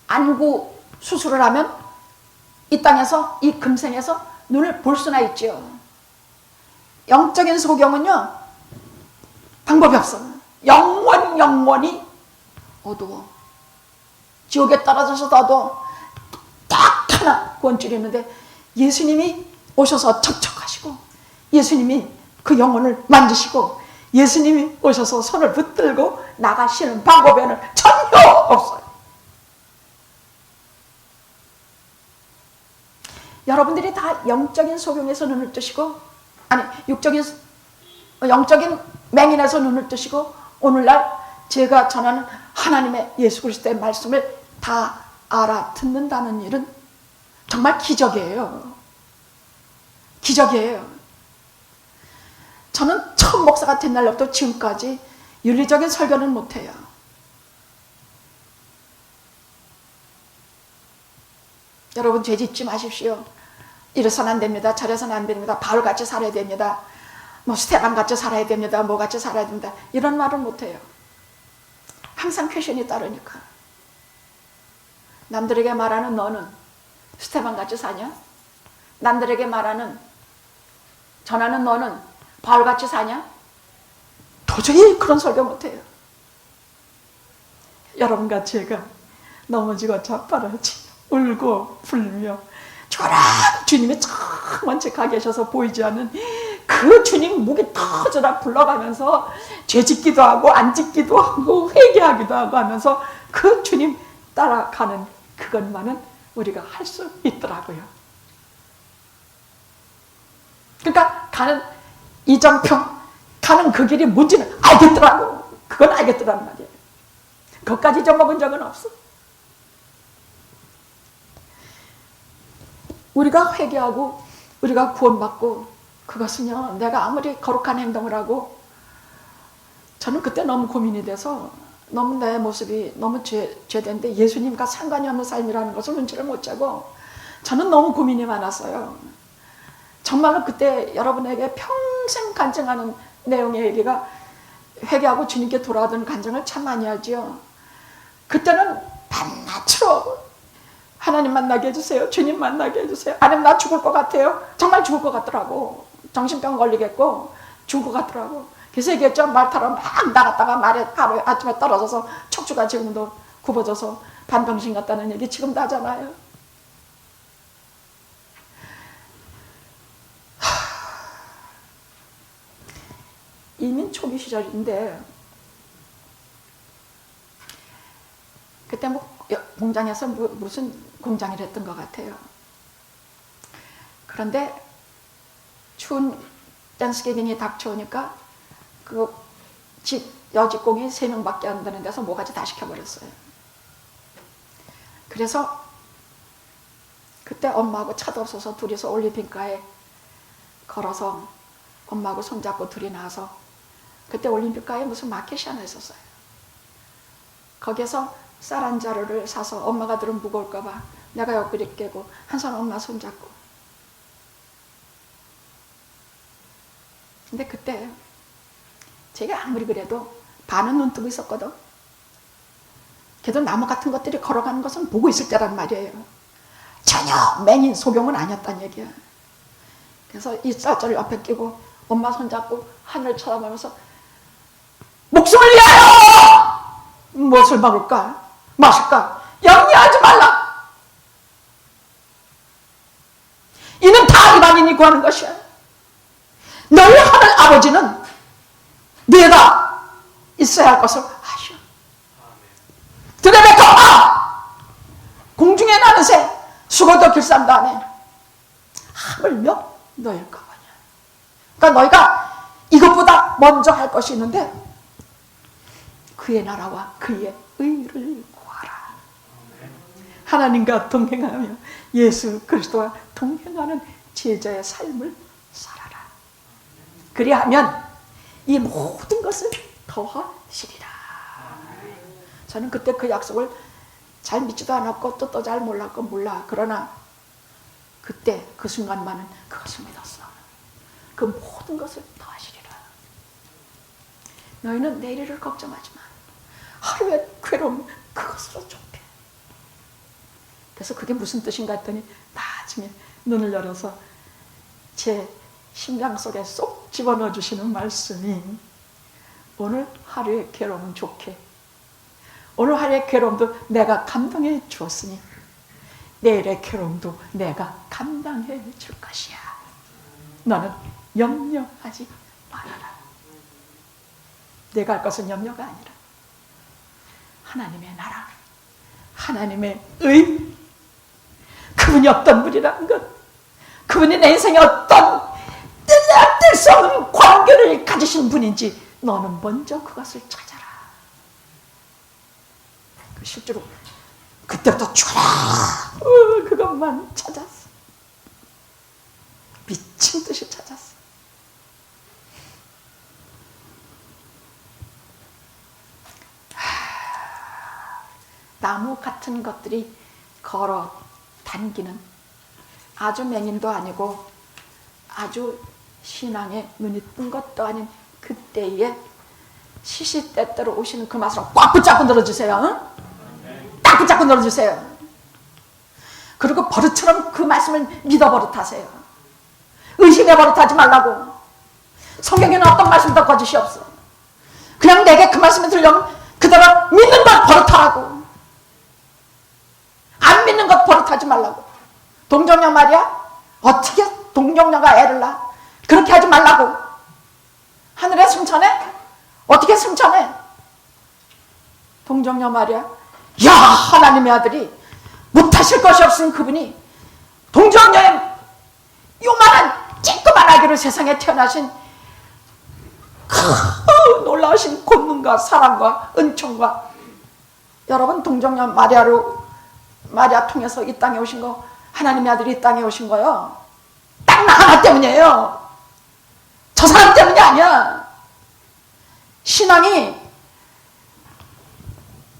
안구 수술을 하면 이 땅에서, 이 금생에서 눈을 볼 수나 있지요. 영적인 소경은요, 방법이 없어. 영원히 어두워. 지옥에 떨어져서 어두워. 딱 하나 구원줄이 있는데 예수님이 오셔서 척척하시고, 예수님이 그 영혼을 만지시고, 예수님이 오셔서 손을 붙들고 나가시는 방법에는 전혀 없어요. 여러분들이 다 영적인 소경에서 눈을 뜨시고, 아니 영적인 맹인에서 눈을 뜨시고, 오늘날 제가 전하는 하나님의 예수 그리스도의 말씀을 다 알아듣는다는 일은 정말 기적이에요. 기적이에요. 저는 처음 목사가 된 날부터 지금까지 윤리적인 설교는 못해요. 여러분 죄 짓지 마십시오. 이래서는 안 됩니다. 저래서는 안 됩니다. 바울같이 살아야 됩니다. 뭐 스테반같이 살아야 됩니다. 뭐같이 살아야 됩니다. 이런 말을 못해요. 항상 퀘션이 따르니까. 남들에게 말하는 너는 스테반같이 사냐? 남들에게 말하는 전하는 너는 바울같이 사냐? 도저히 그런 설교 못해요. 여러분과 제가 넘어지고 자빠라지 울고 불며 죽어라 주님이 참 먼저 가 계셔서 보이지 않는 그 주님 목이 터져라 불러가면서 죄 짓기도 하고 안 짓기도 하고 회개하기도 하고 하면서 그 주님 따라가는 그것만은 우리가 할 수 있더라고요. 그러니까 가는 이정평 가는 그 길이 뭔지는 알겠더라고. 그건 알겠더란 말이에요. 그것까지 잊어먹은 적은 없어. 우리가 회개하고 우리가 구원받고 그것은요, 내가 아무리 거룩한 행동을 하고, 저는 그때 너무 고민이 돼서 너무 내 모습이 너무 죄된데 예수님과 상관이 없는 삶이라는 것을 눈치를 못 채고 저는 너무 고민이 많았어요. 정말로 그때 여러분에게 평생 간증하는 내용의 얘기가 회개하고 주님께 돌아오던 간증을 참 많이 하지요. 그때는 밤낮으로 하나님 만나게 해주세요. 주님 만나게 해주세요. 아니면 나 죽을 것 같아요. 정말 죽을 것 같더라고. 정신병 걸리겠고 죽을 것 같더라고. 그래서 얘기했죠. 말 타러 막 나갔다가 말에 하루 아침에 떨어져서 척추가 지금도 굽어져서 반병신 같다는 얘기 지금도 하잖아요. 이민 초기 시절인데 그때 뭐 공장에서 무슨 공장을 했던 것 같아요. 그런데 추운 땡스기빙이 닥쳐오니까 그 집 여직공이 3명밖에 안 되는 데서 뭐가지 다 시켜버렸어요. 그래서 그때 엄마하고 차도 없어서 둘이서 올림픽가에 걸어서 엄마하고 손잡고 둘이 나와서 그때 올림픽가에 무슨 마켓이 하나 있었어요. 거기에서 쌀 한 자루를 사서 엄마가 들으면 무거울까봐 내가 옆구리 깨고 한 손 엄마 손잡고. 근데 그때 제가 아무리 그래도 반은 눈 뜨고 있었거든. 그래도 나무 같은 것들이 걸어가는 것은 보고 있을 때란 말이에요. 전혀 맹인 소경은 아니었단 얘기야. 그래서 이 쌀자루 옆에 끼고 엄마 손잡고 하늘을 쳐다보면서 목숨을 위하여! 무엇을 먹을까? 마실까? 염려하지 말라! 이는 다 일반인이 구하는 것이야. 너희 하늘 아버지는 네가 있어야 할 것을 아시오. 들에게 덮어! 공중에 나는 새 수고도 길쌈도 안 해. 하물며 너희일 거냐. 그러니까 너희가 이것보다 먼저 할 것이 있는데 그의 나라와 그의 의를 구하라. 하나님과 동행하며 예수 그리스도와 동행하는 제자의 삶을 살아라. 그리하면 이 모든 것을 더하시리라. 저는 그때 그 약속을 잘 믿지도 않았고 뜻도 잘 몰랐고 몰라. 그러나 그때 그 순간만은 그것을 믿었어. 그 모든 것을 더하시리라. 너희는 내일을 걱정하지 마. 하루의 괴로움 그것으로 좁혀. 그래서 그게 무슨 뜻인가 했더니 나중에 눈을 열어서 제 심장 속에 쏙 집어넣어 주시는 말씀이 오늘 하루의 괴로움은 좋게, 오늘 하루의 괴로움도 내가 감당해 주었으니 내일의 괴로움도 내가 감당해 줄 것이야. 너는 염려하지 말아라. 내가 할 것은 염려가 아니라 하나님의 나라, 하나님의 의, 그분이 어떤 분이라는 것, 그분이 내 인생에 어떤 뗄 수 없는 관계를 가지신 분인지 너는 먼저 그것을 찾아라. 실제로 그때부터 죽어라 그것만 찾았어. 미친 듯이 찾았어. 나무 같은 것들이 걸어 단기는 아주 맹인도 아니고 아주 신앙에 눈이 뜬 것도 아닌 그때에 시시때때로 오시는 그 맛으로 꽉 붙잡고 늘어주세요. 응? 딱 붙잡고 늘어주세요. 그리고 버릇처럼 그 말씀을 믿어 버릇하세요. 의심해 버릇하지 말라고. 성경에는 어떤 말씀도 거짓이 없어. 그냥 내게 그 말씀이 들려면 그대로 믿는 것 버릇하라고. 안 믿는 것 버릇하지 말라고. 동정녀 말이야? 어떻게 동정녀가 애를 낳아? 그렇게 하지 말라고. 하늘에 승천해? 어떻게 승천해? 동정녀 말이야? 야, 하나님의 아들이 못하실 것이 없으니 그분이 동정녀의 요만한 쬐끄만 아기로 세상에 태어나신 놀라우신 권능과 사랑과 은총과, 여러분 동정녀 마리아 통해서 이 땅에 오신 거, 하나님의 아들이 이 땅에 오신 거요, 딱 나 하나 때문이에요. 저 사람 때문이 아니야. 신앙이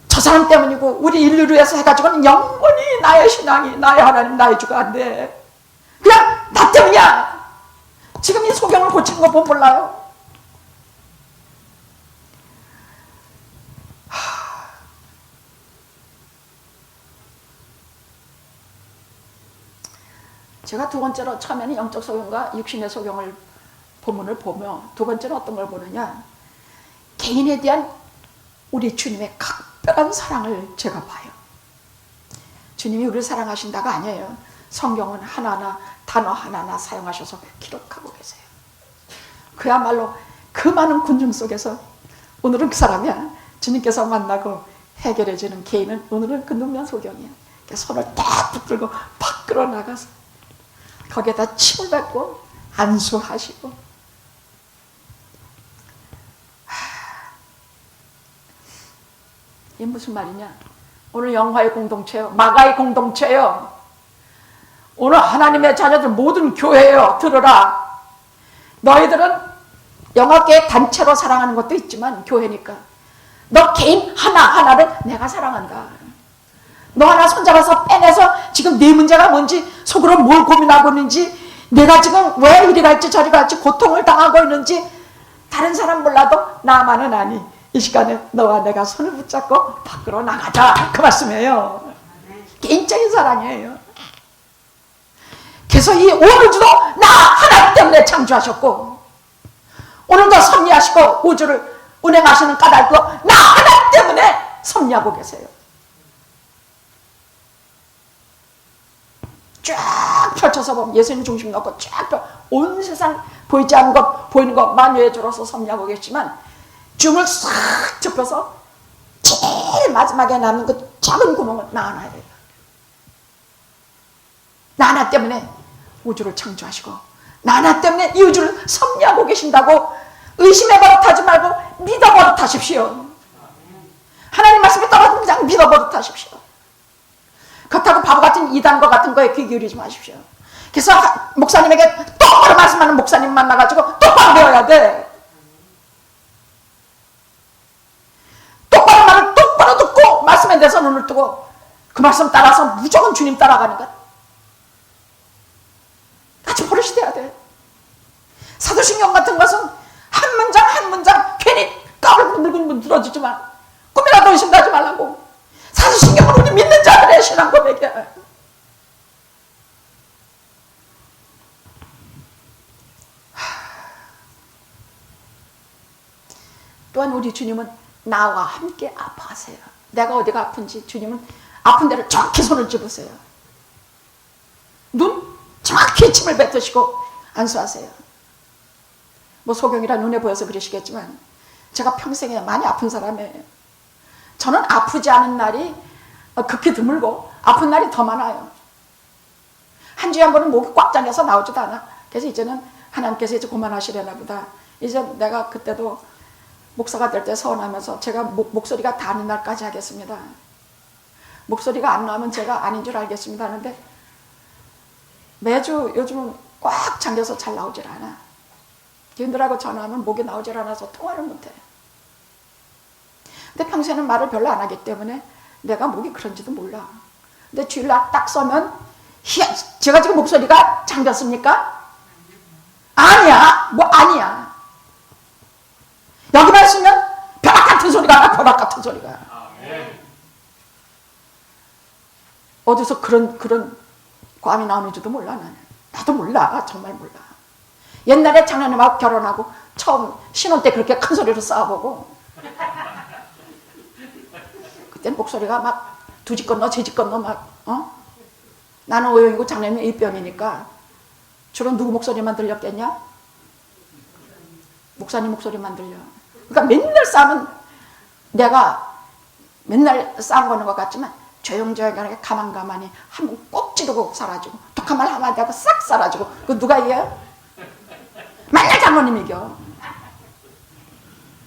저 사람 때문이고 우리 인류를 위해서 해가지고는 영원히 나의 신앙이, 나의 하나님, 나의 주가 안 돼. 그냥 나 때문이야. 지금 이 소경을 고치는 거 보면 몰라요? 제가 두 번째로, 처음에는 영적 소경과 육신의 소경을 본문을 보며, 두 번째는 어떤 걸 보느냐, 개인에 대한 우리 주님의 각별한 사랑을 제가 봐요. 주님이 우리를 사랑하신다가 아니에요. 성경은 하나하나, 단어 하나하나 사용하셔서 기록하고 계세요. 그야말로 그 많은 군중 속에서 오늘은 그 사람이야. 주님께서 만나고 해결해주는 개인은 오늘은 그 눈면 소경이야. 손을 딱 붙들고 밖으로 나가서 거기에다 침을 뱉고 안수하시고. 이게 무슨 말이냐? 오늘 영화의 공동체요, 마가의 공동체요, 오늘 하나님의 자녀들 모든 교회요, 들으라. 너희들은 영화계 단체로 사랑하는 것도 있지만 교회니까 너 개인 하나하나를 내가 사랑한다. 너 하나 손잡아서 빼내서 지금 네 문제가 뭔지, 속으로 뭘 고민하고 있는지, 내가 지금 왜 이리 갈지 저리 갈지 고통을 당하고 있는지 다른 사람 몰라도 나만은 아니. 이 시간에 너와 내가 손을 붙잡고 밖으로 나가자, 그 말씀이에요. 개인적인 사랑이에요. 그래서 이 우주도 나 하나 때문에 창조하셨고, 오늘도 섭리하시고 우주를 운행하시는 까닭도 나 하나 때문에 섭리하고 계세요. 쫙 펼쳐서 보면 예수님 중심 놓고 쫙 온 세상 보이지 않는 것, 보이는 것 만유의 주로서 섭리하고 계시지만, 줌을 싹 접혀서 제일 마지막에 남는 그 작은 구멍을 나 하나야 돼요. 나 하나 때문에 우주를 창조하시고 나 하나 때문에 이 우주를 섭리하고 계신다고 의심해 버릇하지 말고 믿어 버릇하십시오. 하나님 말씀에 떨어지면 그냥 믿어 버릇하십시오. 그렇다고 바보 같은 이단과 같은 거에 귀 기울이지 마십시오. 그래서 목사님에게 똑바로 말씀하는 목사님 만나가지고 똑바로 배워야 돼. 똑바로 말을 똑바로 듣고 말씀에 대해서 눈을 뜨고 그 말씀 따라서 무조건 주님 따라가는 것. 같이 버릇이 돼야 돼. 사도신경 같은 것은 한 문장 한 문장 괜히 까불고 늙은 들어주지만 꿈이라도 의심하지 말라고. 사도신경은 우리 믿는 자들의 신앙 고백이야. 또한 우리 주님은 나와 함께 아파하세요. 내가 어디가 아픈지 주님은 아픈 데를 정확히 손을 집으세요. 눈 정확히 침을 뱉으시고 안수하세요. 뭐 소경이라 눈에 보여서 그러시겠지만 제가 평생에 많이 아픈 사람이에요. 저는 아프지 않은 날이 극히 드물고 아픈 날이 더 많아요. 한 주에 한 번은 목이 꽉 잠겨서 나오지도 않아. 그래서 이제는 하나님께서 이제 그만하시려나 보다. 이제 내가 그때도 목사가 될 때 서운하면서 제가 목소리가 닿는 날까지 하겠습니다. 목소리가 안 나오면 제가 아닌 줄 알겠습니다 하는데 매주 요즘은 꽉 잠겨서 잘 나오질 않아. 걔들하고 전화하면 목이 나오질 않아서 통화를 못해. 근데 평소에는 말을 별로 안 하기 때문에 내가 목이 그런지도 몰라. 근데 주일날 딱 서면 제가 지금 목소리가 잠겼습니까? 아니야. 뭐 아니야. 여기만 있으면 벼락 같은 소리가 나. 벼락 같은 소리가. 어디서 그런 괌이 나오는지도 몰라. 나도 몰라. 정말 몰라. 옛날에 장로님하고 결혼하고 처음 신혼 때 그렇게 큰 소리로 싸워보고 그땐 목소리가 막 두 집 건너 제 집 건너 막 나는 오용이고 장로님은 입병이니까 주로 누구 목소리만 들렸겠냐? 목사님 목소리만 들려. 그러니까 맨날 싸면 내가 맨날 싸운 거는 것 같지만 조용조용하게 가만히 한 번 꼭 찌르고 사라지고 독한 말 한마디 하고 싹 사라지고. 그 누가 이겨요? 맨날 장로님 이겨.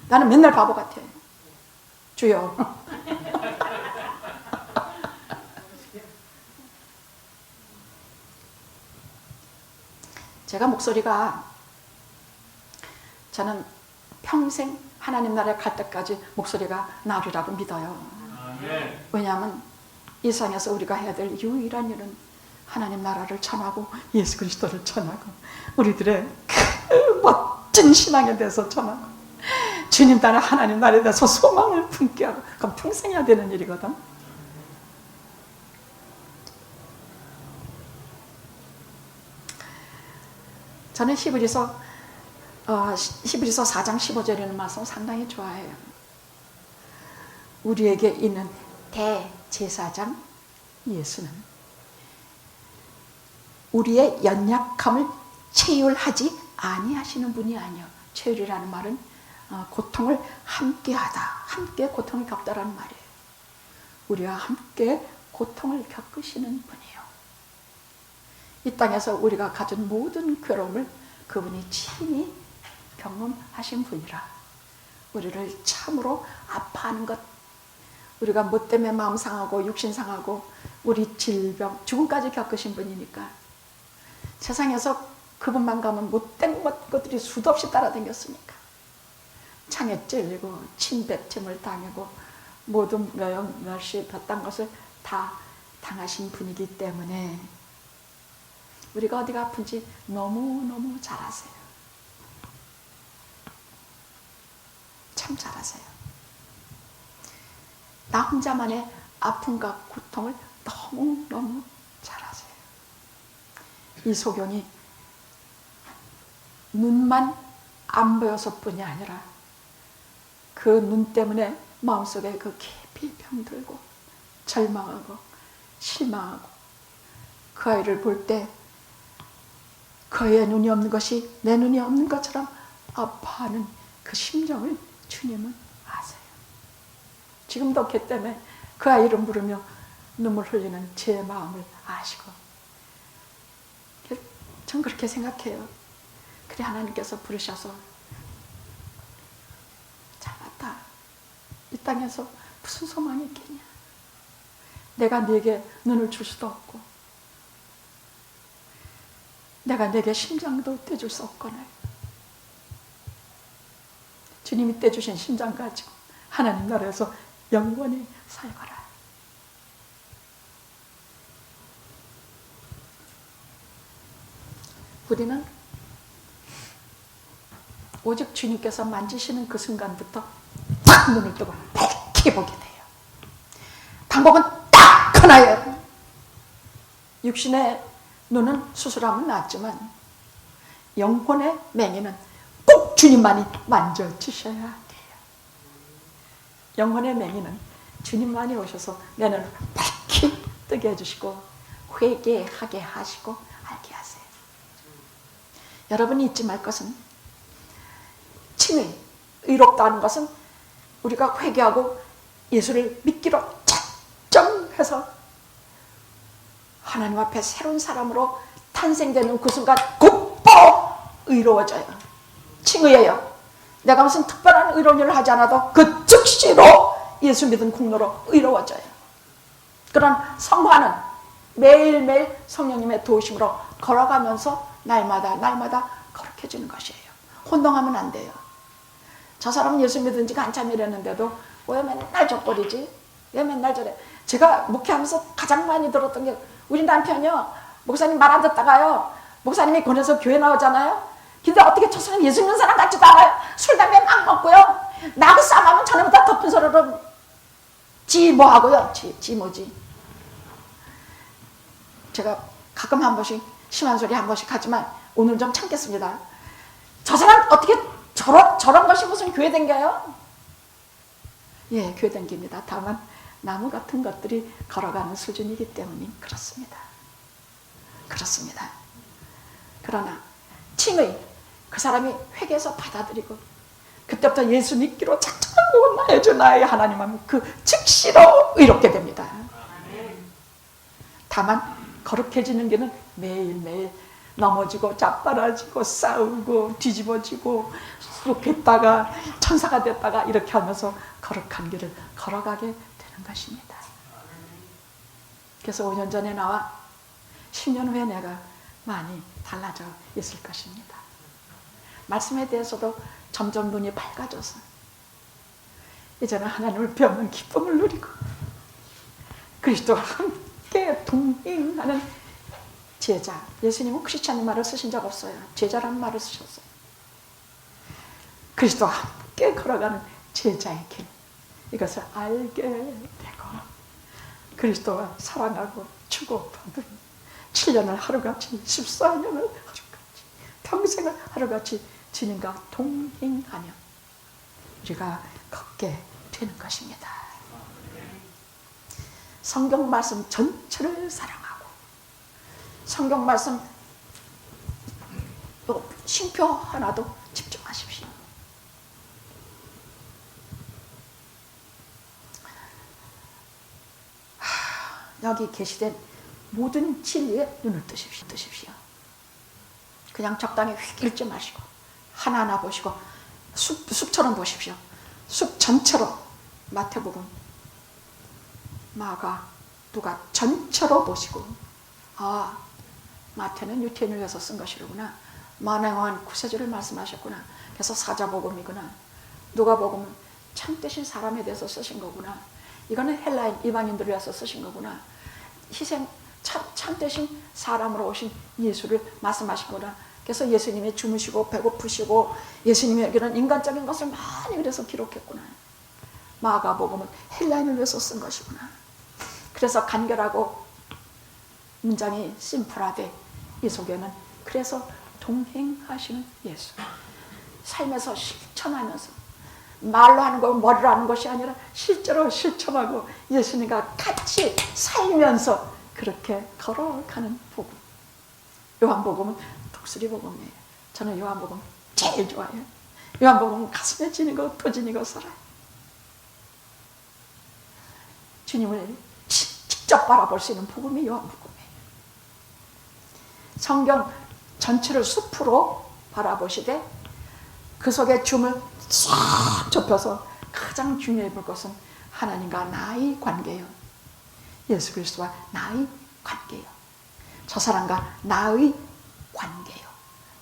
나는 맨날 바보 같아. 주여. 제가 목소리가 저는 평생 하나님 나라에 갈 때까지 목소리가 나으리라고 믿어요. 왜냐하면 이 세상에서 우리가 해야 될 유일한 일은 하나님 나라를 전하고 예수 그리스도를 전하고 우리들의 그 멋진 신앙에 대해서 전하고 주님 나라 하나님 나라에 대해서 소망을 품게 하고 그건 평생 해야 되는 일이거든. 저는 히브리서 4장 15절이라는 말씀 상당히 좋아해요. 우리에게 있는 대제사장 예수는 우리의 연약함을 체휼하지 아니하시는 분이 아니요. 체휼이라는 말은 고통을 함께하다, 함께 고통을 겪다라는 말이에요. 우리와 함께 고통을 겪으시는 분이에요. 이 땅에서 우리가 가진 모든 괴로움을 그분이 친히 경험하신 분이라 우리를 참으로 아파하는 것, 우리가 뭐 때문에 마음 상하고 육신 상하고 우리 질병, 죽음까지 겪으신 분이니까 세상에서 그분만 가면 못된 것들이 수도 없이 따라다녔으니까 창에 찔리고 침뱉음을 당하고 모든 멸시 딴 것을 다 당하신 분이기 때문에 우리가 어디가 아픈지 너무너무 잘 아세요. 참 잘 아세요. 나 혼자만의 아픔과 고통을 너무너무 잘 아세요. 이 소경이 눈만 안 보여서 뿐이 아니라 그 눈 때문에 마음속에 그 깊이 병들고 절망하고 실망하고 그 아이를 볼 때 그의 눈이 없는 것이 내 눈이 없는 것처럼 아파하는 그 심정을 주님은 아세요. 지금도 걔 때문에 그 아이를 부르며 눈물 흘리는 제 마음을 아시고 전 그렇게 생각해요. 그래 하나님께서 부르셔서 잘 봤다. 이 땅에서 무슨 소망이 있겠냐. 내가 네게 눈을 줄 수도 없고 내가 내게 심장도 떼줄 수 없거늘 주님이 떼주신 심장 가지고 하나님 나라에서 영원히 살거라. 우리는 오직 주님께서 만지시는 그 순간부터 딱 눈을 뜨고 밝히 보게 돼요. 방법은 딱 하나예요. 육신의 눈은 수술하면 낫지만 영혼의 맹이는 꼭 주님만이 만져주셔야 돼요. 영혼의 맹이는 주님만이 오셔서 내 눈을 밝히 뜨게 해주시고 회개하게 하시고 알게 하세요. 여러분이 잊지 말 것은 칭의, 의롭다는 것은 우리가 회개하고 예수를 믿기로 작정해서 하나님 앞에 새로운 사람으로 탄생되는 그 순간 곧바로 의로워져요. 칭의예요. 내가 무슨 특별한 의로운 일을 하지 않아도 그 즉시로 예수 믿은 공로로 의로워져요. 그런 성화는 매일매일 성령님의 도우심으로 걸어가면서 날마다 거룩해지는 것이에요. 혼동하면 안 돼요. 저 사람은 예수 믿은 지가 한참이랬는데도 왜 맨날 저꼴이지? 왜 맨날 저래? 제가 목회하면서 가장 많이 들었던 게 우리 남편이요. 목사님 말 안 듣다가요, 목사님이 권해서 교회 나오잖아요. 근데 어떻게 저 사람 예수 믿는 사람 같지도 않아요. 술, 담배 막 먹고요. 나하고 싸움하면 저녁부터 덮은 소리로 지 뭐하고요. 지 뭐지. 제가 가끔 한 번씩 심한 소리 한 번씩 하지만 오늘 좀 참겠습니다. 저 사람 어떻게 저런 것이 무슨 교회 댕겨요? 예, 교회 댕깁니다. 다만 나무 같은 것들이 걸어가는 수준이기 때문에 그렇습니다. 그렇습니다. 그러나 칭의, 그 사람이 회개해서 받아들이고 그때부터 예수 믿기로 작정하고 나의 주 나의 하나님 하면 그 즉시로 의롭게 됩니다. 다만 거룩해지는 길은 매일매일 넘어지고 자빠라지고 싸우고 뒤집어지고 쑥했다가 천사가 됐다가 이렇게 하면서 거룩한 길을 걸어가게 되는 것입니다. 그래서 5년 전에 나와 10년 후에 내가 많이 달라져 있을 것입니다. 말씀에 대해서도 점점 눈이 밝아져서 이제는 하나님을 배우는 기쁨을 누리고 그리스도와 함께 동행하는 제자. 예수님은 크리스찬 말을 쓰신 적 없어요. 제자라는 말을 쓰셨어요. 그리스도와 함께 걸어가는 제자의 길, 이것을 알게 되고 그리스도와 사랑하고 주고받은 7년을 하루같이 14년을 하루같이 평생을 하루같이 주님과 동행하며 우리가 걷게 되는 것입니다. 성경 말씀 전체를 사랑하고 성경 말씀 쉼표 하나도 집중하십시오. 여기 계시된 모든 진리에 눈을 뜨십시오. 그냥 적당히 휙 읽지 마시고 하나하나 보시고 숲처럼 보십시오. 숲 전체로 마태복음, 마가, 누가 전체로 보시고 아, 마태는 유태인을 위해서 쓴 것이로구나. 만행한 구세주를 말씀하셨구나. 그래서 사자복음이구나. 누가복음은 참되신 사람에 대해서 쓰신 거구나. 이거는 헬라인 이방인들을 위해서 쓰신 거구나. 희생 참되신 사람으로 오신 예수를 말씀하시구나. 그래서 예수님이 주무시고 배고프시고 예수님이 여기는 인간적인 것을 많이 그래서 기록했구나. 마가복음은 헬라인을 위해서 쓴 것이구나. 그래서 간결하고 문장이 심플하되 이 속에는 그래서 동행하시는 예수, 삶에서 실천하면서 말로 하는 거 머리로 하는 것이 아니라 실제로 실천하고 예수님과 같이 살면서 그렇게 걸어가는 복음. 요한복음은 독수리 복음이에요. 저는 요한복음 제일 좋아해요. 요한복음은 가슴에 지니고 터지니고 살아요. 주님을 직접 바라볼 수 있는 복음이 요한복음이에요. 성경 전체를 숲으로 바라보시되 그 속에 줌을 싹 좁혀서 가장 중요해 볼 것은 하나님과 나의 관계예요. 예수 그리스도와 나의 관계예요. 저 사람과 나의 관계예요.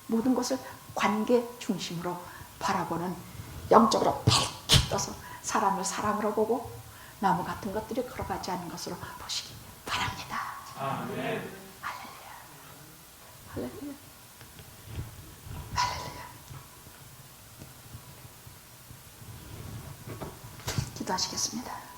모든 것을 관계 중심으로 바라보는 영적으로 밝히 떠서 사람을 사람으로 보고 나무 같은 것들이 걸어가지 않는 것으로 보시기 바랍니다. 아멘. 할렐루야. 할렐루야. 할렐루야. 기도하시겠습니다.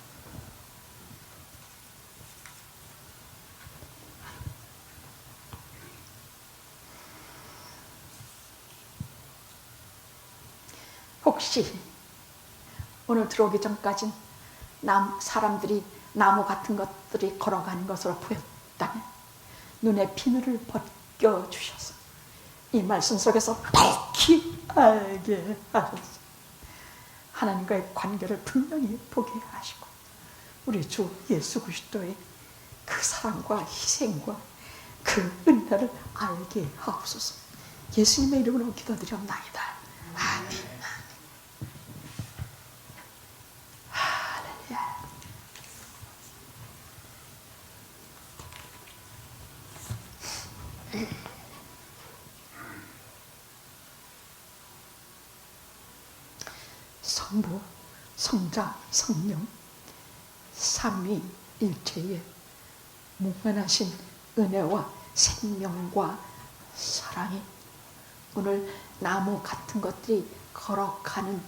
혹시 오늘 들어오기 전까진 사람들이 나무 같은 것들이 걸어가는 것으로 보였다면 눈의 비늘을 벗겨주셔서 이 말씀 속에서 밝히 알게 하셔서 하나님과의 관계를 분명히 보게 하시고 우리 주 예수 그리스도의 그 사랑과 희생과 그 은혜를 알게 하옵소서. 예수님의 이름으로 기도드리옵나이다. 아멘. 성부, 성자, 성령 삼위일체의 무한하신 은혜와 생명과 사랑이 오늘 나무 같은 것들이 걸어가는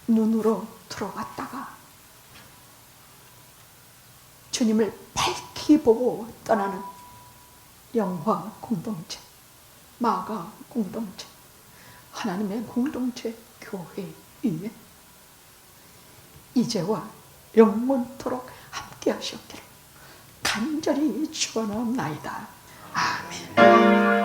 눈으로 들어갔다가 주님을 밝히 보고 떠나는 영화 공동체, 마가 공동체, 하나님의 공동체 교회이에 이제와 영원토록 함께 하셨기를 간절히 축원하옵나이다. 아멘.